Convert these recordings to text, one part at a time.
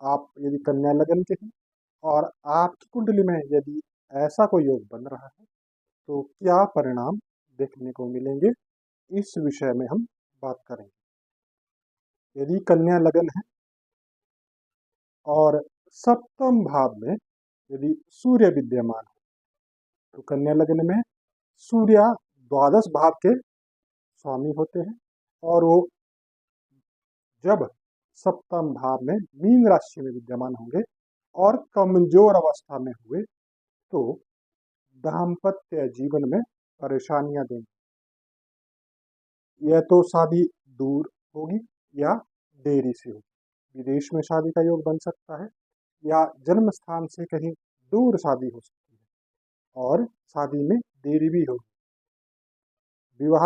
आप यदि कन्या लग्न के हैं और आपकी कुंडली में यदि ऐसा कोई योग बन रहा है तो क्या परिणाम देखने को मिलेंगे, इस विषय में हम बात करेंगे। यदि कन्या लग्न है और सप्तम भाव में यदि सूर्य विद्यमान है तो कन्या लग्न में सूर्य द्वादश भाव के स्वामी होते हैं और वो जब सप्तम भाव में मीन राशि में विद्यमान होंगे और कमजोर अवस्था में हुए तो दाम्पत्य जीवन में परेशानियां देंगे। यह तो शादी दूर होगी या देरी से होगी। विदेश में शादी का योग बन सकता है या जन्म स्थान से कहीं दूर शादी हो सकती है और शादी में देरी भी होगी। विवाह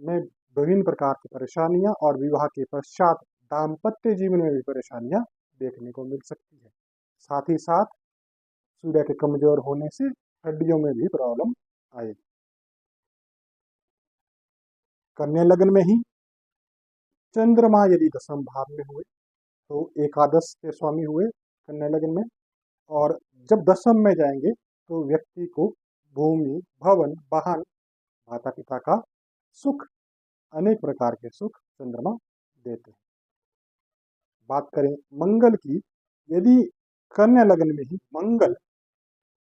में विभिन्न प्रकार की परेशानियां और विवाह के पश्चात दाम्पत्य जीवन में भी परेशानियां देखने को मिल सकती है। साथ ही साथ सूर्य के कमजोर होने से हड्डियों में भी प्रॉब्लम आएगी। कन्या लग्न में ही चंद्रमा यदि दसम भाव में हुए तो एकादश के स्वामी हुए कन्या लग्न में, और जब दसम में जाएंगे तो व्यक्ति को भूमि, भवन, वाहन, माता पिता का सुख, अनेक प्रकार के सुख चंद्रमा देते हैं। बात करें मंगल की, यदि कन्या लग्न में ही मंगल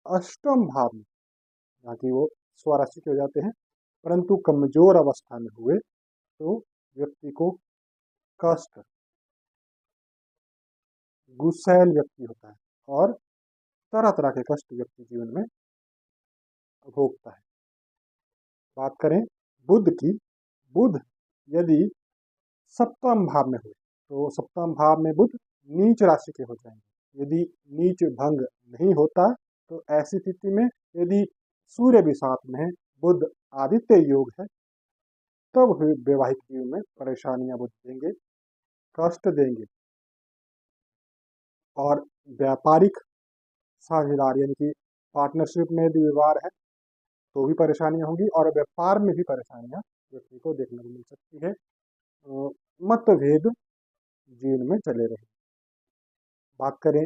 अष्टम भाव में, ताकि वो स्वराशि के हो जाते हैं, परंतु कमजोर अवस्था में हुए तो व्यक्ति को कष्ट, गुस्सैल व्यक्ति होता है और तरह तरह के कष्ट व्यक्ति जीवन में भोगता है। बात करें बुध की, बुध यदि सप्तम भाव में हुए तो सप्तम भाव में बुध नीच राशि के हो जाएंगे। यदि नीच भंग नहीं होता तो ऐसी स्थिति में यदि सूर्य भी साथ में है, बुध आदित्य योग है, तब वैवाहिक जीवन में परेशानियां बुध देंगे, कष्ट देंगे। और व्यापारिक साझेदार यानी कि पार्टनरशिप में यदि व्यवहार है तो भी परेशानियां होंगी और व्यापार में भी परेशानियां व्यक्ति को देखने को मिल सकती है। मतभेद जीवन में चले रहे। बात करें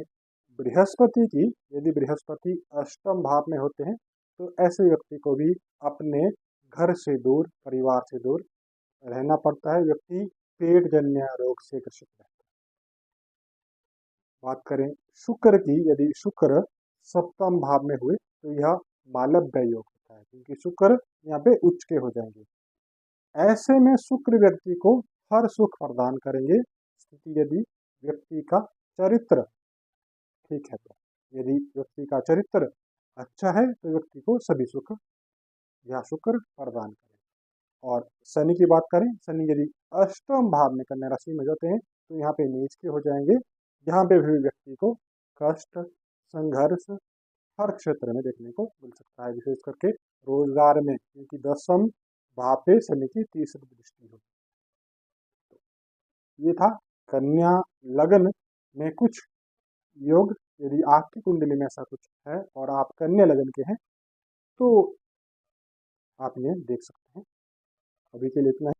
बृहस्पति की, यदि बृहस्पति अष्टम भाव में होते हैं तो ऐसे व्यक्ति को भी अपने घर से दूर, परिवार से दूर रहना पड़ता है। व्यक्ति पेट जन्य रोग से ग्रसित रहता है। बात करें शुक्र की, यदि शुक्र सप्तम भाव में हुए तो यह मालव्य योग होता है, क्योंकि शुक्र यहाँ पे उच्च के हो जाएंगे। ऐसे में शुक्र व्यक्ति को हर सुख प्रदान करेंगे, स्थिति यदि व्यक्ति का चरित्र ठीक है तो। यदि व्यक्ति का चरित्र अच्छा है तो व्यक्ति को सभी सुख या शुक्र प्रदान करें। और शनि की बात करें, शनि यदि अष्टम भाव में कन्या राशि में जाते हैं तो यहाँ पे नीच के हो जाएंगे। यहाँ पे भी व्यक्ति को कष्ट, संघर्ष हर क्षेत्र में देखने को मिल सकता है, विशेष करके रोजगार में, क्योंकि दसम भाव पे शनि की तीसरी दृष्टि होगी। ये था कन्या लग्न में कुछ योग। यदि आपकी कुंडली में ऐसा कुछ है और आप कन्या लग्न के हैं तो आप ये देख सकते हैं। अभी के लिए इतना ही।